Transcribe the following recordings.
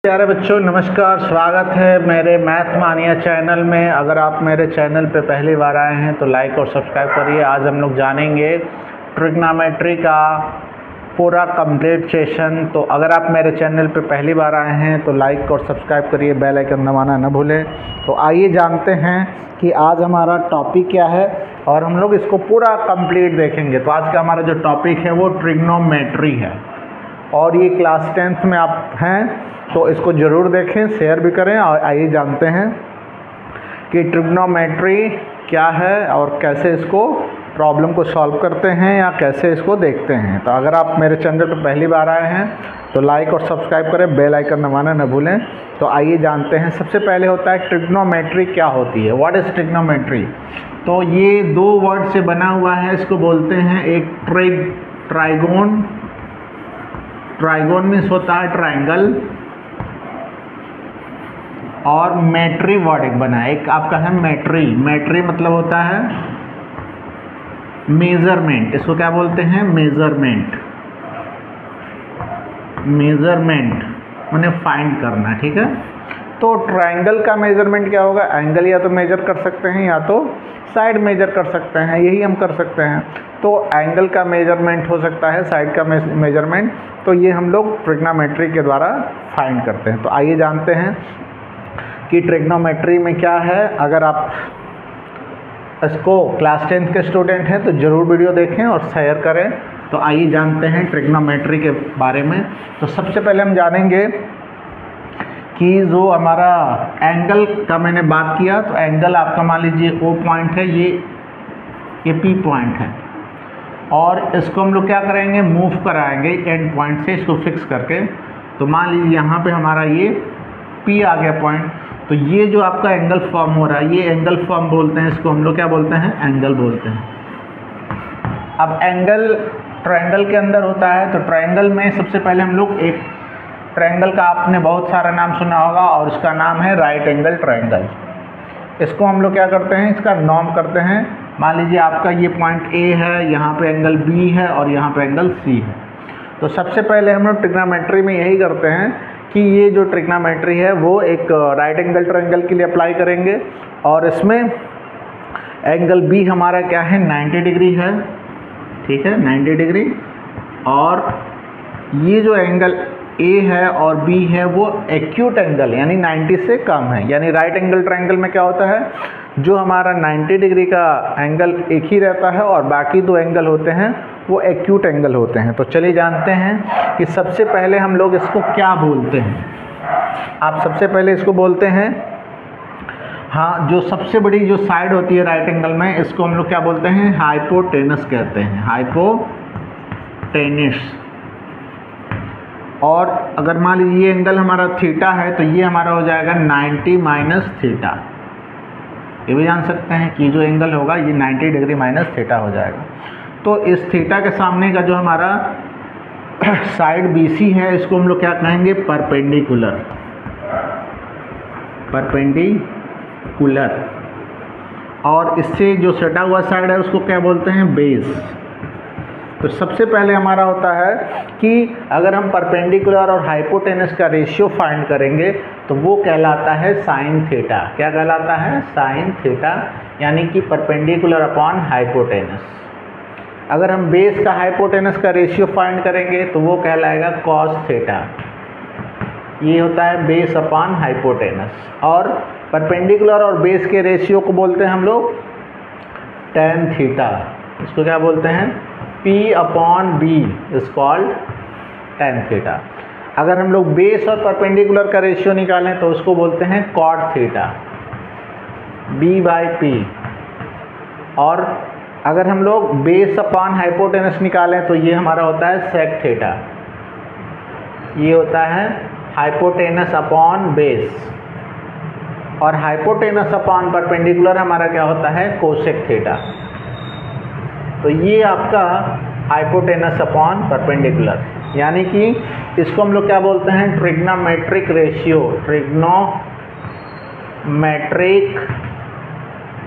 प्यारे बच्चों, नमस्कार। स्वागत है मेरे मैथ मानिया चैनल में। अगर आप मेरे चैनल पे पहली बार आए हैं तो लाइक और सब्सक्राइब करिए। आज हम लोग जानेंगे ट्रिग्नोमेट्री का पूरा कंप्लीट सेशन। तो अगर आप मेरे चैनल पे पहली बार आए हैं तो लाइक और सब्सक्राइब करिए, बेल आइकन दबाना न भूलें। तो आइए जानते हैं कि आज हमारा टॉपिक क्या है और हम लोग इसको पूरा कंप्लीट देखेंगे। तो आज का हमारा जो टॉपिक है वो ट्रिग्नोमेट्री है और ये क्लास 10th में आप हैं तो इसको ज़रूर देखें, शेयर भी करें। और आइए जानते हैं कि ट्रिग्नोमेट्री क्या है और कैसे इसको प्रॉब्लम को सॉल्व करते हैं या कैसे इसको देखते हैं। तो अगर आप मेरे चैनल पर पहली बार आए हैं तो लाइक और सब्सक्राइब करें, बेल आइकन दबाना न भूलें। तो आइए जानते हैं। सबसे पहले होता है ट्रिग्नोमेट्री क्या होती है, व्हाट इज़ ट्रिग्नोमेट्री। तो ये दो वर्ड से बना हुआ है, इसको बोलते हैं एक ट्राइगोन। ट्राइगोन मीन्स होता है ट्राइंगल और मेट्री वर्ड एक बना है, एक आपका है मेट्री। मेट्री मतलब होता है मेजरमेंट। इसको क्या बोलते हैं, मेजरमेंट। मेजरमेंट माने फाइंड करना, ठीक है। तो ट्राइंगल का मेजरमेंट क्या होगा, एंगल या तो मेजर कर सकते हैं या तो साइड मेजर कर सकते हैं, यही हम कर सकते हैं। तो एंगल का मेजरमेंट हो सकता है, साइड का मेजरमेंट। तो ये हम लोग ट्रिग्नोमेट्री के द्वारा फाइंड करते हैं। तो आइए जानते हैं कि ट्रिग्नोमेट्री में क्या है। अगर आप इसको क्लास 10th के स्टूडेंट हैं तो ज़रूर वीडियो देखें और शेयर करें। तो आइए जानते हैं ट्रिग्नोमेट्री के बारे में। तो सबसे पहले हम जानेंगे कि जो हमारा एंगल का मैंने बात किया, तो एंगल आपका मान लीजिए O पॉइंट है, ये P पॉइंट है और इसको हम लोग क्या करेंगे, मूव कराएंगे एंड पॉइंट से इसको फिक्स करके। तो मान लीजिए यहाँ पे हमारा ये P आ गया पॉइंट। तो ये जो आपका एंगल फॉर्म हो रहा है, ये एंगल फॉर्म बोलते हैं, इसको हम लोग क्या बोलते हैं, एंगल बोलते हैं। अब एंगल ट्रायंगल के अंदर होता है। तो ट्रायंगल में सबसे पहले हम लोग एक ट्रायंगल का आपने बहुत सारा नाम सुना होगा और उसका नाम है राइट एंगल ट्रायंगल। इसको हम लोग क्या करते हैं, इसका नॉर्म करते हैं। मान लीजिए आपका ये पॉइंट A है, यहाँ पे एंगल B है और यहाँ पे एंगल C है। तो सबसे पहले हम लोग ट्रिग्नोमेट्री में यही करते हैं कि ये जो ट्रिग्नोमेट्री है वो एक राइट एंगल ट्रायंगल के लिए अप्लाई करेंगे और इसमें एंगल B हमारा क्या है, 90 डिग्री है, ठीक है, 90 डिग्री। और ये जो एंगल A है और B है वो एक्यूट एंगल यानी 90 से कम है। यानी राइट एंगल ट्रायंगल में क्या होता है, जो हमारा 90 डिग्री का एंगल एक ही रहता है और बाकी दो एंगल होते हैं वो एक्यूट एंगल होते हैं। तो चलिए जानते हैं कि सबसे पहले हम लोग इसको क्या बोलते हैं। आप सबसे पहले इसको बोलते हैं, हाँ, जो सबसे बड़ी जो साइड होती है राइट एंगल में, इसको हम लोग क्या बोलते हैं, हाइपोटेनस कहते हैं, हाइपोटेनस। और अगर मान लीजिए ये एंगल हमारा थीटा है तो ये हमारा हो जाएगा 90 माइनस थीटा। ये भी जान सकते हैं कि जो एंगल होगा ये 90 डिग्री माइनस थीटा हो जाएगा। तो इस थीटा के सामने का जो हमारा साइड BC है, इसको हम लोग क्या कहेंगे, परपेंडिकुलर। परपेंडिकुलर। और इससे जो सटा हुआ साइड है उसको क्या बोलते हैं, बेस। तो सबसे पहले हमारा होता है कि अगर हम परपेंडिकुलर और हाइपोटेनस का रेशियो फाइंड करेंगे तो वो कहलाता है साइन थीटा। क्या कहलाता है, साइन थीटा, यानी कि परपेंडिकुलर अपॉन हाइपोटेनस। अगर हम बेस का हाइपोटेनस का रेशियो फाइंड करेंगे तो वो कहलाएगा कॉस थीटा। ये होता है बेस अपॉन हाइपोटेनस। और परपेंडिकुलर और बेस के रेशियो को बोलते हैं हम लोग टेन थीटा। इसको क्या बोलते हैं, P upon B is called tan theta. अगर हम लोग बेस और परपेंडिकुलर का रेशियो निकालें तो उसको बोलते हैं कॉट थीटा, B/P। और अगर हम लोग बेस अपॉन हाइपोटेनस निकालें तो ये हमारा होता है सेक थीटा। ये होता है हाइपोटेनस अपॉन बेस। और हाइपोटेनस अपॉन परपेंडिकुलर हमारा क्या होता है, कोसेक थीटा। तो ये आपका हाइपोटेनस अपॉन परपेंडिकुलर, यानी कि इसको हम लोग क्या बोलते हैं, ट्रिग्नोमेट्रिक रेशियो। ट्रिग्नोमेट्रिक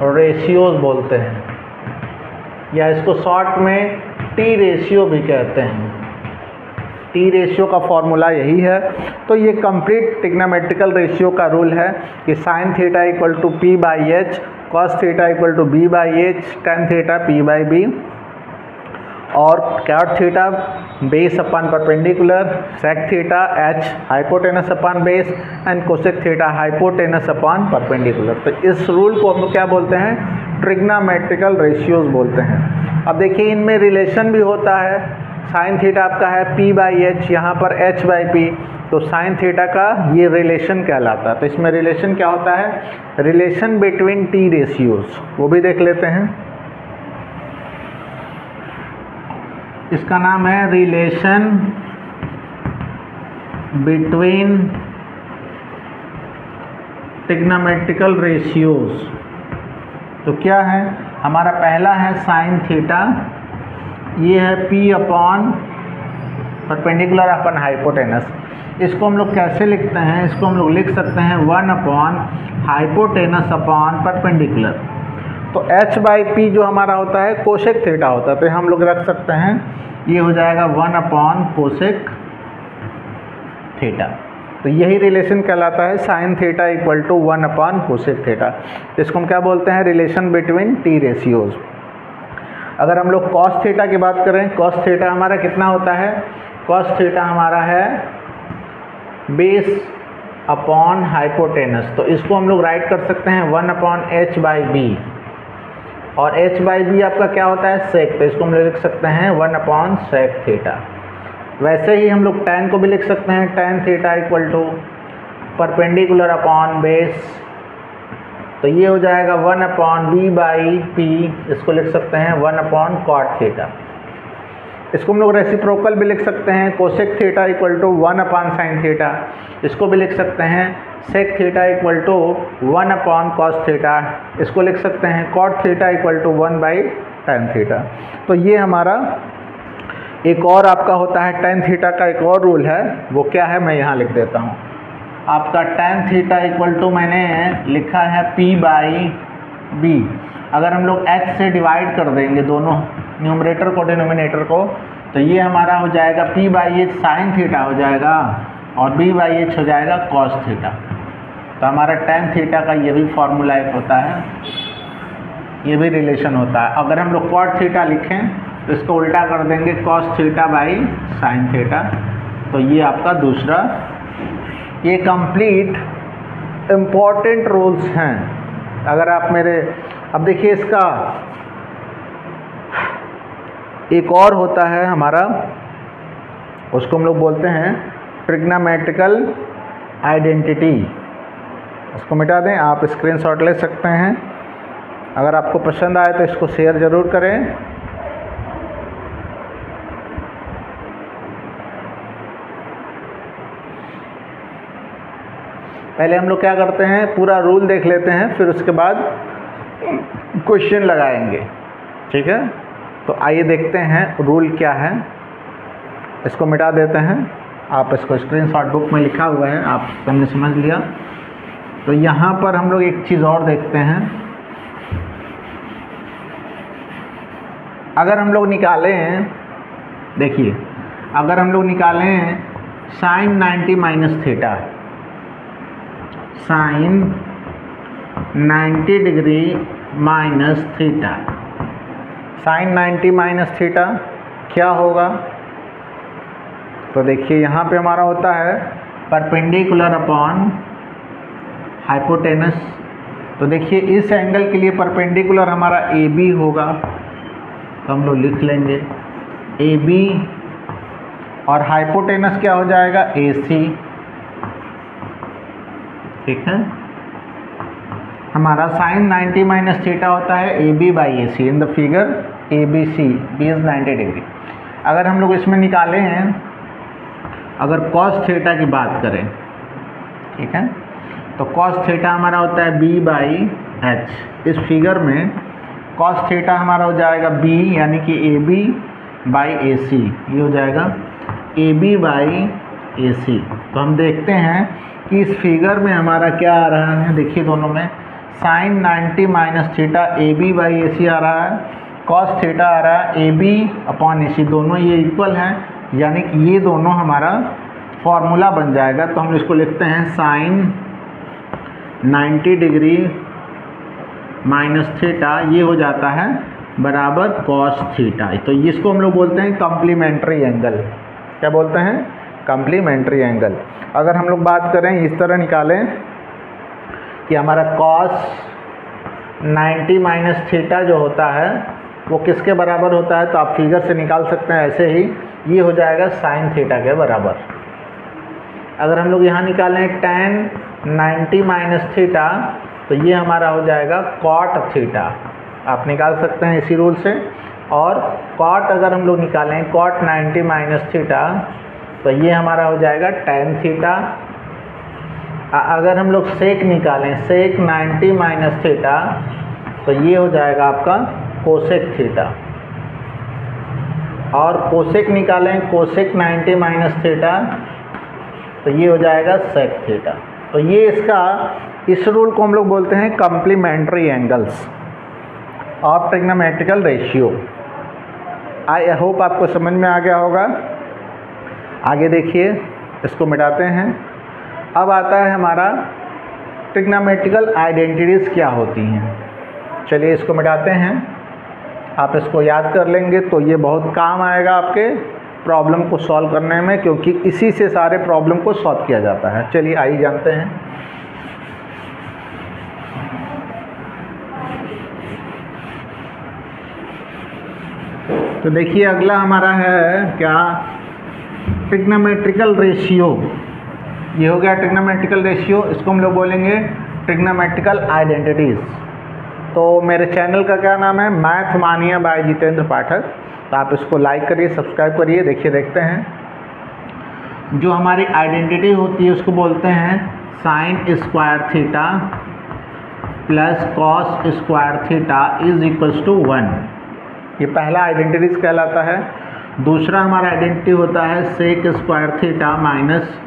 रेशियोज बोलते हैं, या इसको शॉर्ट में T रेशियो भी कहते हैं। टी रेशियो का फॉर्मूला यही है। तो ये कंप्लीट ट्रिग्नोमेट्रिकल रेशियो का रूल है कि sine theta equal to P by H, cos theta equal to B by H, tan theta P by B, और cot theta base upon perpendicular, sec theta H hypotenuse upon base and cosec theta hypotenuse upon perpendicular. तो इस rule को हम लोग क्या बोलते हैं, trigonometrical ratios बोलते हैं। अब देखिए इनमें रिलेशन भी होता है। साइन थीटा आपका है पी बाई एच, यहाँ पर एच बाई पी, तो साइन थीटा का ये रिलेशन कहलाता है। तो इसमें रिलेशन क्या होता है, रिलेशन बिटवीन टी रेशियोज, वो भी देख लेते हैं। इसका नाम है रिलेशन बिटवीन ट्रिग्नोमेट्रिकल रेशियोज। तो क्या है, हमारा पहला है साइन थीटा, ये है P upon perpendicular upon hypotenuse. इसको हम लोग कैसे लिखते हैं, इसको हम लोग लिख सकते हैं 1 अपॉन हाइपोटेनस अपॉन परपेंडिकुलर। तो h बाई पी जो हमारा होता है कोसेक थीटा होता है, तो हम लोग रख सकते हैं ये हो जाएगा 1 अपॉन कोसेक थीटा। तो यही रिलेशन कहलाता है sine theta equal to 1 upon cosec theta. इसको हम क्या बोलते हैं, रिलेशन बिटवीन टी रेशियोज। अगर हम लोग कॉस थीटा की बात करें, कॉस थीटा हमारा कितना होता है, कॉस थीटा हमारा है बेस अपॉन हाइपोटेनस। तो इसको हम लोग राइट कर सकते हैं 1 अपॉन एच बाई बी, और h बाई बी आपका क्या होता है, सेक। तो इसको हम लोग लिख सकते हैं 1 अपॉन सेक थीटा। वैसे ही हम लोग tan को भी लिख सकते हैं, tan theta equal to perpendicular upon base. तो ये हो जाएगा 1 अपॉन बी बाई पी, इसको लिख सकते हैं 1 अपॉन कॉट थीटा। इसको हम लोग रेसिप्रोकल भी लिख सकते हैं, cosec theta equal to 1 upon sine theta. इसको भी लिख सकते हैं sec theta equal to 1 upon cos theta. इसको लिख सकते हैं cot theta equal to 1 by tan theta. तो ये हमारा एक और आपका होता है टेन थीटा का एक और रूल है, वो क्या है मैं यहाँ लिख देता हूँ। आपका टेन थीटा इक्वल टू मैंने लिखा है पी बाई बी। अगर हम लोग h से डिवाइड कर देंगे दोनों न्यूमरेटर को डिनोमिनेटर को, तो ये हमारा हो जाएगा p by h sine theta हो जाएगा, और b बाई एच हो जाएगा कॉस थीटा। तो हमारा टेन थीटा का ये भी फॉर्मूला एक होता है, ये भी रिलेशन होता है। अगर हम लोग कॉट थीटा लिखें तो इसको उल्टा कर देंगे cos theta by sine theta. तो ये आपका दूसरा, ये कंप्लीट इम्पॉर्टेंट रूल्स हैं। अगर आप मेरे, अब देखिए इसका एक और होता है हमारा, उसको हम लोग बोलते हैं ट्रिग्नोमेट्रिकल आइडेंटिटी। इसको मिटा दें, आप स्क्रीनशॉट ले सकते हैं। अगर आपको पसंद आए तो इसको शेयर ज़रूर करें। पहले हम लोग क्या करते हैं, पूरा रूल देख लेते हैं, फिर उसके बाद क्वेश्चन लगाएंगे, ठीक है। तो आइए देखते हैं रूल क्या है। इसको मिटा देते हैं, आप इसको स्क्रीनशॉट बुक में लिखा हुआ है, आप हमने समझ लिया। तो यहाँ पर हम लोग एक चीज़ और देखते हैं। अगर हम लोग निकालें, देखिए अगर हम लोग निकालें sine 90 minus theta, sine 90 degree minus theta, sine 90 minus theta क्या होगा। तो देखिए यहाँ पे हमारा होता है परपेंडिकुलर अपॉन हाइपोटेनस। तो देखिए इस एंगल के लिए परपेंडिकुलर हमारा ए बी होगा, तो हम लोग लिख लेंगे ए बी, और हाइपोटेनस क्या हो जाएगा ए सी, ठीक है। हमारा साइन 90 माइनस थीटा होता है A B by A C. In the figure A B C, B is 90 degree. अगर हम लोग इसमें निकाले हैं, अगर कॉस थीटा की बात करें, ठीक है, तो कॉस थीटा हमारा होता है बी बाई एच। इस फिगर में कॉस थीटा हमारा हो जाएगा बी, यानी कि ए बी बाई ए सी, ये हो जाएगा ए बी बाई ए सी। तो हम देखते हैं कि इस फिगर में हमारा क्या आ रहा है, देखिए दोनों में sine 90 minus theta A B by A C आ रहा है, कॉस थीटा आ रहा है ए बी अपॉन ए सी, दोनों ये इक्वल हैं। यानी कि ये दोनों हमारा फॉर्मूला बन जाएगा। तो हम इसको लिखते हैं साइन 90 डिग्री माइनस थीटा, ये हो जाता है बराबर कॉस थीटा। तो इसको हम लोग बोलते हैं कॉम्प्लीमेंट्री एंगल। क्या बोलते हैं? Complementary angle. अगर हम लोग बात करें इस तरह निकालें कि हमारा कॉस 90 माइनस थीटा जो होता है वो किसके बराबर होता है, तो आप फिगर से निकाल सकते हैं ऐसे ही, ये हो जाएगा साइन थीटा के बराबर। अगर हम लोग यहाँ निकालें tan 90 माइनस थीटा, तो ये हमारा हो जाएगा कॉट थीटा। आप निकाल सकते हैं इसी रूल से। और कॉट अगर हम लोग निकालें कॉट 90 माइनस थीटा, तो ये हमारा हो जाएगा tan थीटा। अगर हम लोग सेक निकालें सेक 90 माइनस थीटा, तो ये हो जाएगा आपका कोसेक थीटा। और कोसेक निकालें कोसेक 90 माइनस थीटा, तो ये हो जाएगा सेक थीटा। तो ये इसका, इस रूल को हम लोग बोलते हैं complementary angles of trigonometrical ratio. I hope आपको समझ में आ गया होगा। आगे देखिए, इसको मिटाते हैं। अब आता है हमारा ट्रिग्नोमेट्रिकल आइडेंटिटीज़ क्या होती हैं। चलिए इसको मिटाते हैं। आप इसको याद कर लेंगे तो ये बहुत काम आएगा आपके प्रॉब्लम को सॉल्व करने में, क्योंकि इसी से सारे प्रॉब्लम को सॉल्व किया जाता है। चलिए आइए जानते हैं। तो देखिए अगला हमारा है क्या, ट्रिग्नोमेट्रिकल रेशियो। ये हो गया ट्रिग्नोमेट्रिकल रेशियो। इसको हम लोग बोलेंगे ट्रिग्नोमेट्रिकल आइडेंटिटीज़। तो मेरे चैनल का क्या नाम है, मैथ मानिया बाय जितेंद्र पाठक। तो आप इसको लाइक करिए, सब्सक्राइब करिए। देखिए देखते हैं, जो हमारी आइडेंटिटी होती है उसको बोलते हैं sine square theta plus cos square theta is equals to 1। ये पहला आइडेंटिटीज कहलाता है। दूसरा हमारा आइडेंटिटी होता है sec square theta minus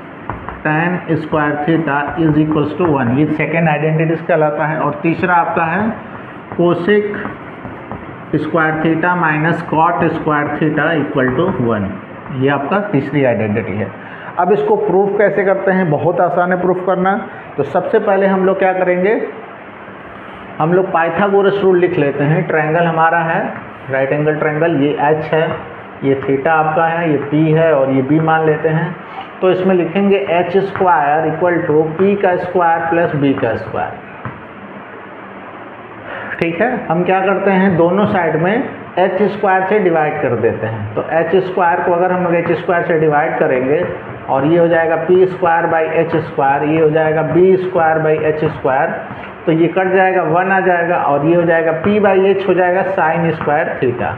tan square theta is equals to 1। ये सेकेंड आइडेंटिटीज कहलाता है। और तीसरा आपका है cosec square theta minus cot square theta equal to 1। ये आपका तीसरी आइडेंटिटी है। अब इसको प्रूफ कैसे करते हैं, बहुत आसान है प्रूफ करना। तो सबसे पहले हम लोग क्या करेंगे, हम लोग पाइथागोरस रूल लिख लेते हैं। ट्रायंगल हमारा है राइट एंगल ट्रायंगल, ये H है, ये थीटा आपका है, ये P है और ये B मान लेते हैं। तो इसमें लिखेंगे H square equal to P का स्क्वायर प्लस B का स्क्वायर। ठीक है, हम क्या करते हैं, दोनों साइड में H स्क्वायर से डिवाइड कर देते हैं। तो H स्क्वायर को अगर हम लोग H स्क्वायर से डिवाइड करेंगे और ये हो जाएगा P square by H square, ये हो जाएगा B square by H square. तो ये कट जाएगा, 1 आ जाएगा और ये हो जाएगा P बाई H हो जाएगा साइन स्क्वायर थीटा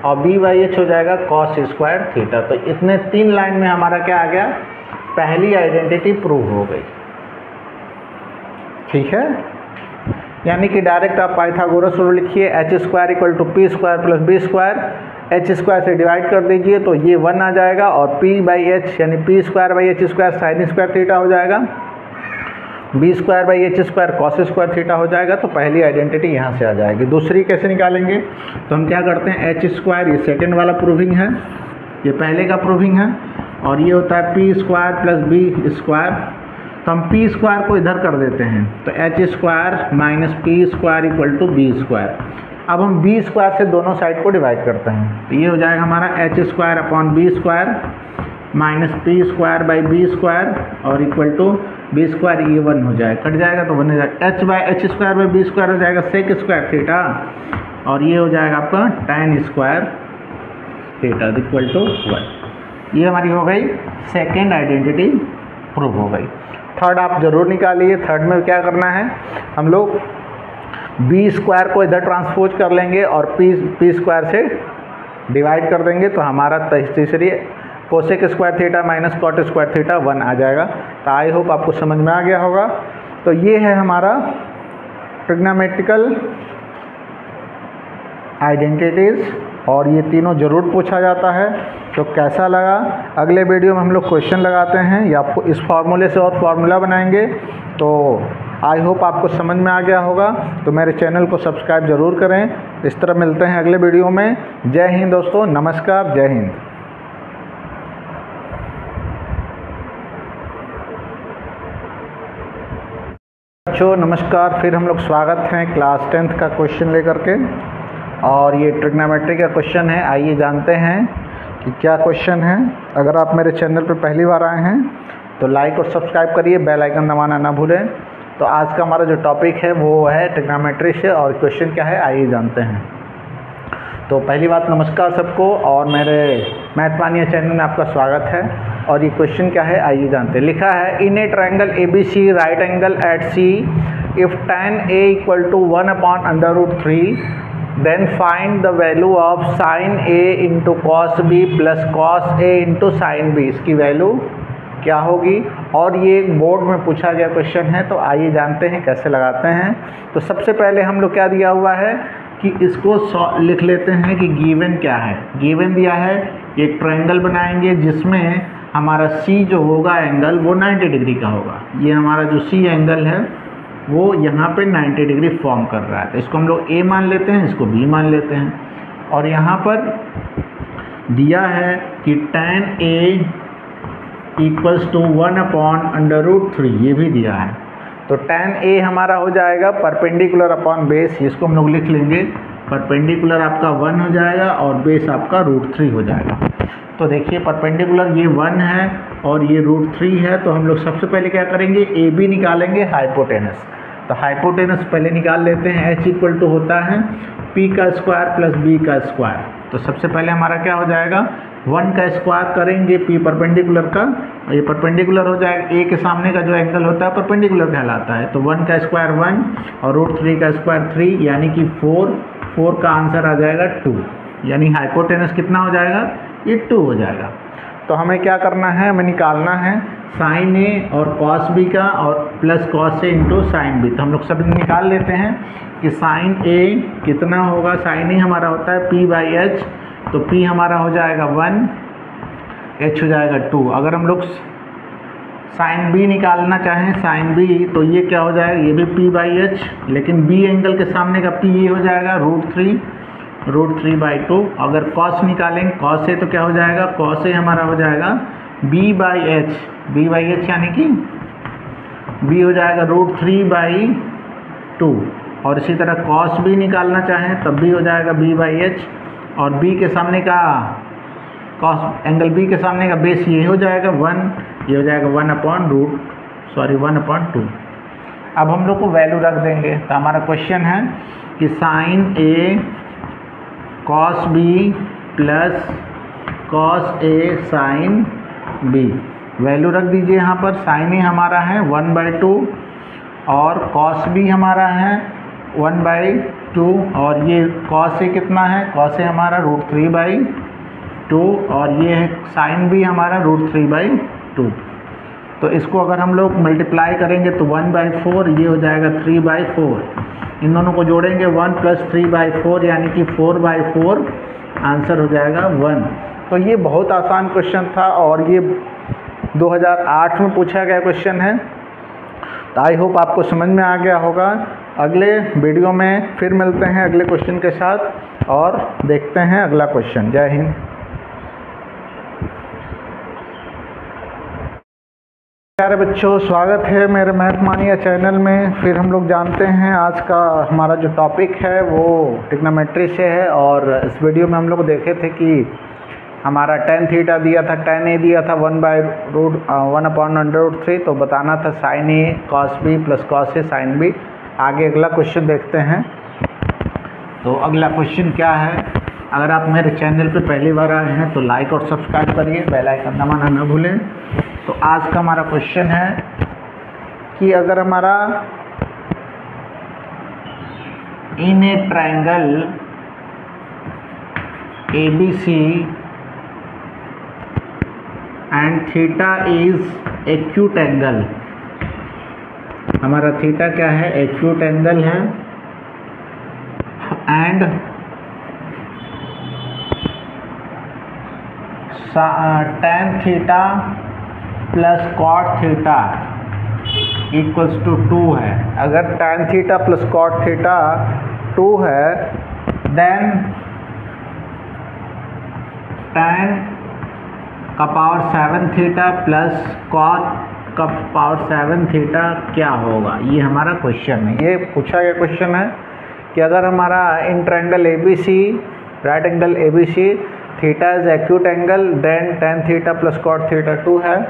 और B बाई H हो जाएगा कॉस स्क्वायर थीटा। तो इतने 3 लाइन में हमारा क्या आ गया, पहली आइडेंटिटी प्रूव हो गई। ठीक है, यानी कि डायरेक्ट आप पाइथागोरस रूल लिखिए, H square equal to P square plus B square, H square से डिवाइड कर दीजिए तो ये 1 आ जाएगा और P बाई H यानी P square by H square sine square theta हो जाएगा, B square by H square cos square theta हो जाएगा। तो पहली आइडेंटिटी यहाँ से आ जाएगी। दूसरी कैसे निकालेंगे, तो हम क्या करते हैं, H स्क्वायर ये सेकेंड वाला प्रूविंग है, ये पहले का प्रूविंग है और ये होता है P square plus B square. तो हम P स्क्वायर को इधर कर देते हैं तो H square minus P square equal to B square. अब हम B स्क्वायर से दोनों साइड को डिवाइड करते हैं तो ये हो जाएगा हमारा H square upon B square minus P square by B square और इक्वल टू B स्क्वायर, ये 1 हो जाएगा, कट जाएगा तो 1 हो जाएगा। H by H square by B square हो जाएगा सेक स्क्वायर थीटा और ये हो जाएगा आपका tan square theta equal to 1। ये हमारी हो गई सेकेंड आइडेंटिटी प्रूव हो गई। थर्ड आप जरूर निकालिए। थर्ड में क्या करना है, हम लोग B स्क्वायर को इधर ट्रांसपोज कर लेंगे और P स्क्वायर से डिवाइड कर देंगे तो हमारा तीसरी cosec square theta minus cot square theta 1 आ जाएगा। तो आई होप आपको समझ में आ गया होगा। तो ये है हमारा ट्रिग्नोमेट्रिकल आइडेंटिटीज़ और ये तीनों ज़रूर पूछा जाता है। तो कैसा लगा, अगले वीडियो में हम लोग क्वेश्चन लगाते हैं या इस फार्मूले से और फार्मूला बनाएंगे। तो आई होप आपको समझ में आ गया होगा। तो मेरे चैनल को सब्सक्राइब ज़रूर करें। इस तरह मिलते हैं अगले वीडियो में। जय हिंद दोस्तों, नमस्कार, जय हिंद। बच्चों नमस्कार, फिर हम लोग स्वागत हैं क्लास 10th का क्वेश्चन लेकर के। और ये ट्रिग्नोमेट्री का क्वेश्चन है। आइए जानते हैं कि क्या क्वेश्चन है। अगर आप मेरे चैनल पर पहली बार आए हैं तो लाइक और सब्सक्राइब करिए, बेल आइकन दबाना ना भूलें। तो आज का हमारा जो टॉपिक है वो है ट्रिग्नोमेट्री से, और क्वेश्चन क्या है आइए जानते हैं। तो पहली बात नमस्कार सबको, और मेरे मैथ मानिया चैनल में आपका स्वागत है। और ये क्वेश्चन क्या है आइए जानते हैं। लिखा है in a triangle ABC right angle at C if tan A equal to 1/√3 then find the value of sin A into cos B plus cos A into sin B। इसकी वैल्यू क्या होगी। और ये एक बोर्ड में पूछा गया क्वेश्चन है, तो आइए जानते हैं कैसे लगाते हैं। तो सबसे पहले हम लोग क्या दिया हुआ है कि इसको लिख लेते हैं कि गिवन क्या है। गिवन दिया है एक ट्रायंगल बनाएंगे जिसमें हमारा C जो होगा एंगल वो 90 डिग्री का होगा। ये हमारा जो C एंगल है वो यहाँ पे 90 डिग्री फॉर्म कर रहा है, तो इसको हम लोग A मान लेते हैं, इसको B मान लेते हैं। और यहाँ पर दिया है कि tan A इक्वल्स टू 1/√3, ये भी दिया है। तो tan A हमारा हो जाएगा परपेंडिकुलर अपॉन बेस, इसको हम लोग लिख लेंगे। परपेंडिकुलर आपका 1 हो जाएगा और बेस आपका √3 हो जाएगा। तो देखिए परपेंडिकुलर ये 1 है और ये √3 है, तो हम लोग सबसे पहले क्या करेंगे AB निकालेंगे हाइपोटेनस। तो हाइपोटेनस पहले निकाल लेते हैं। H इक्वल टू होता है P का स्क्वायर प्लस B का स्क्वायर। तो सबसे पहले हमारा क्या हो जाएगा 1 का स्क्वायर करेंगे P परपेंडिकुलर का, और ये परपेंडिकुलर हो जाएगा A के सामने का जो एंगल होता है परपेंडिकुलर कहलाता है। तो 1 का स्क्वायर 1 और √3 का स्क्वायर 3 यानी कि 4 का आंसर आ जाएगा 2, यानी हाइपोटेनस कितना हो जाएगा ये 2 हो जाएगा। तो हमें क्या करना है, हमें निकालना है sin A और cos B का और plus cos A into sin B। तो हम लोग सब निकाल लेते हैं कि sin A कितना होगा। sin A हमारा होता है P/H, तो P हमारा हो जाएगा 1, H हो जाएगा 2। अगर हम लोग sin B निकालना चाहें sin B, तो ये क्या हो जाएगा, ये भी P/H, लेकिन B एंगल के सामने का P ये हो जाएगा √3/2। अगर cos निकालेंगे cos A, तो क्या हो जाएगा cos A हमारा हो जाएगा B/H यानी कि B हो जाएगा √3/2। और इसी तरह cos B निकालना चाहें तब भी हो जाएगा B/H, और B के सामने का cos एंगल B के सामने का बेस ये हो जाएगा 1, ये हो जाएगा 1/2। अब हम लोग को वैल्यू रख देंगे। तो हमारा क्वेश्चन है कि sin A cos B plus cos A sin B, value रख दीजिए यहाँ पर। sin A हमारा है 1/2 और cos B हमारा है 1/2, और ये cos A कितना है, cos A हमारा √3/2, और ये है sin B हमारा √3/2। तो इसको अगर हम लोग मल्टीप्लाई करेंगे तो 1/4, ये हो जाएगा 3/4। इन दोनों को जोड़ेंगे 1 प्लस 3/4 यानी कि 4/4, आंसर हो जाएगा 1। तो ये बहुत आसान क्वेश्चन था और ये 2008 में पूछा गया क्वेश्चन है। तो आई होप आपको समझ में आ गया होगा। अगले वीडियो में फिर मिलते हैं अगले क्वेश्चन के साथ और देखते हैं अगला क्वेश्चन। जय हिंद। प्यारे बच्चों स्वागत है मेरे मैथ मानिया चैनल में। फिर हम लोग जानते हैं आज का हमारा जो टॉपिक है वो ट्रिग्नोमेट्री से है। और इस वीडियो में हम लोग देखे थे कि हमारा tan थीटा दिया था, tan A दिया था 1/√3, तो बताना था sin A cos B plus cos A sin B। आगे अगला क्वेश्चन देखते हैं। तो अगला क्वेश्चन क्या है, अगर आप मेरे चैनल पे पहली बार आए हैं तो लाइक और सब्सक्राइब करिए, बेल आइकन दबाना ना भूलें। तो आज का हमारा क्वेश्चन है कि अगर हमारा in a triangle ABC and theta is acute angle, हमारा थीटा क्या है एक्यूट एंगल है, and tan theta plus cot theta equals to 2 है। अगर tan theta plus cot theta 2 है, देन tan का पावर 7 थीटा प्लस cot का power 7 theta क्या होगा, ये हमारा क्वेश्चन है। ये पूछा गया क्वेश्चन है कि अगर हमारा in triangle ABC, right angle ABC, theta is acute angle, then tan theta plus cot theta 2 है,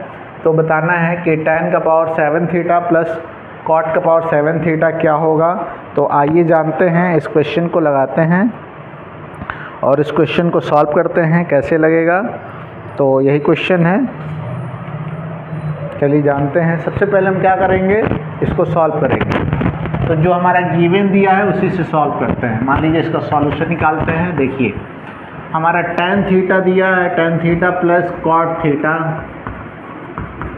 तो बताना है कि tan का पावर 7 थीटा प्लस कॉट का पावर 7 थीटा क्या होगा। तो आइए जानते हैं, इस क्वेश्चन को लगाते हैं और इस क्वेश्चन को सॉल्व करते हैं, कैसे लगेगा। तो यही क्वेश्चन है, चलिए जानते हैं। सबसे पहले हम क्या करेंगे, इसको सॉल्व करेंगे। तो जो हमारा गिवन दिया है उसी से सॉल्व करते हैं। मान लीजिए इसका सॉल्यूशन निकालते हैं। देखिए हमारा tan थीटा दिया है, tan theta plus cot theta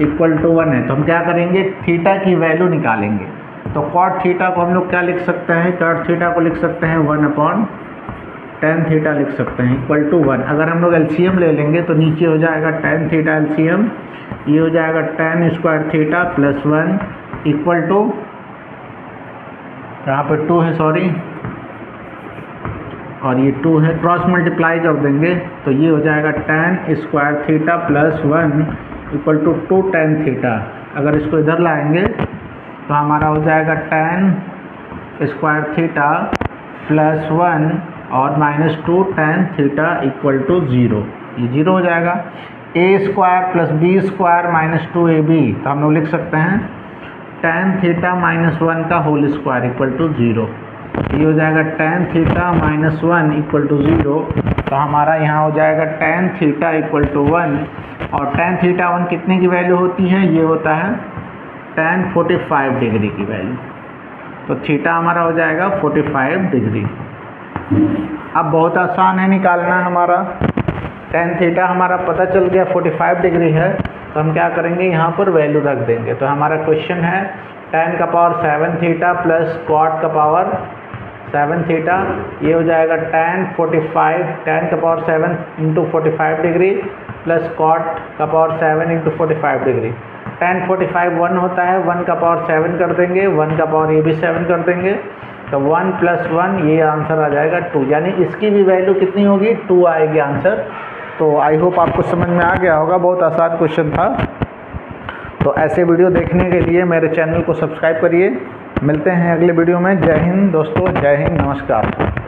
equal to 1 है, तो हम क्या करेंगे, थीटा की वैल्यू निकालेंगे। तो कॉट थीटा को हम लोग क्या लिख सकते हैं, कॉट थीटा को लिख सकते हैं 1/tan थीटा लिख सकते हैं इक्वल टू 1। अगर हम लोग एलसीएम ले लेंगे तो नीचे हो जाएगा tan थीटा एलसीएम, ये हो जाएगा tan square theta plus 1 equal to, यहाँ पर 2 है सॉरी, और ये 2 है, क्रॉस मल्टीप्लाई कर देंगे तो ये हो जाएगा tan square theta plus 1 equal to 2 tan theta. अगर इसको इधर लाएंगे तो हमारा हो जाएगा tan स्क्वायर थीटा प्लस 1 और minus 2 tan theta equal to 0, ये 0 हो जाएगा। a square plus b square minus 2ab, तो हम लोग लिख सकते हैं tan थीटा माइनस 1 का होल स्क्वायर इक्वल टू 0, ये हो जाएगा tan theta minus 1 equal to 0। तो हमारा यहाँ हो जाएगा tan थीटा इक्वल टू 1, और tan थीटा 1 कितने की वैल्यू होती है, ये होता है tan 45 डिग्री की वैल्यू। तो थीटा हमारा हो जाएगा 45 डिग्री। अब बहुत आसान है निकालना हमारा, tan थीटा हमारा पता चल गया 45 डिग्री है, तो हम क्या करेंगे, यहाँ पर वैल्यू रख देंगे। तो हमारा क्वेश्चन है tan का पावर 7 थीटा प्लस कॉट का पावर 7 थीटा, ये हो जाएगा tan का power 7 into 45 degree plus cot का पावर 7 इंटू 45 डिग्री। tan 45 1 होता है, 1 का पावर 7 कर देंगे, 1 का पावर ये भी 7 कर देंगे, तो 1 प्लस 1 ये आंसर आ जाएगा 2, यानी इसकी भी वैल्यू कितनी होगी, 2 आएगी आंसर। तो आई होप आपको समझ में आ गया होगा, बहुत आसान क्वेश्चन था। तो ऐसे वीडियो देखने के लिए मेरे चैनल को सब्सक्राइब करिए। मिलते हैं अगले वीडियो में। जय हिंद दोस्तों, जय हिंद, नमस्कार।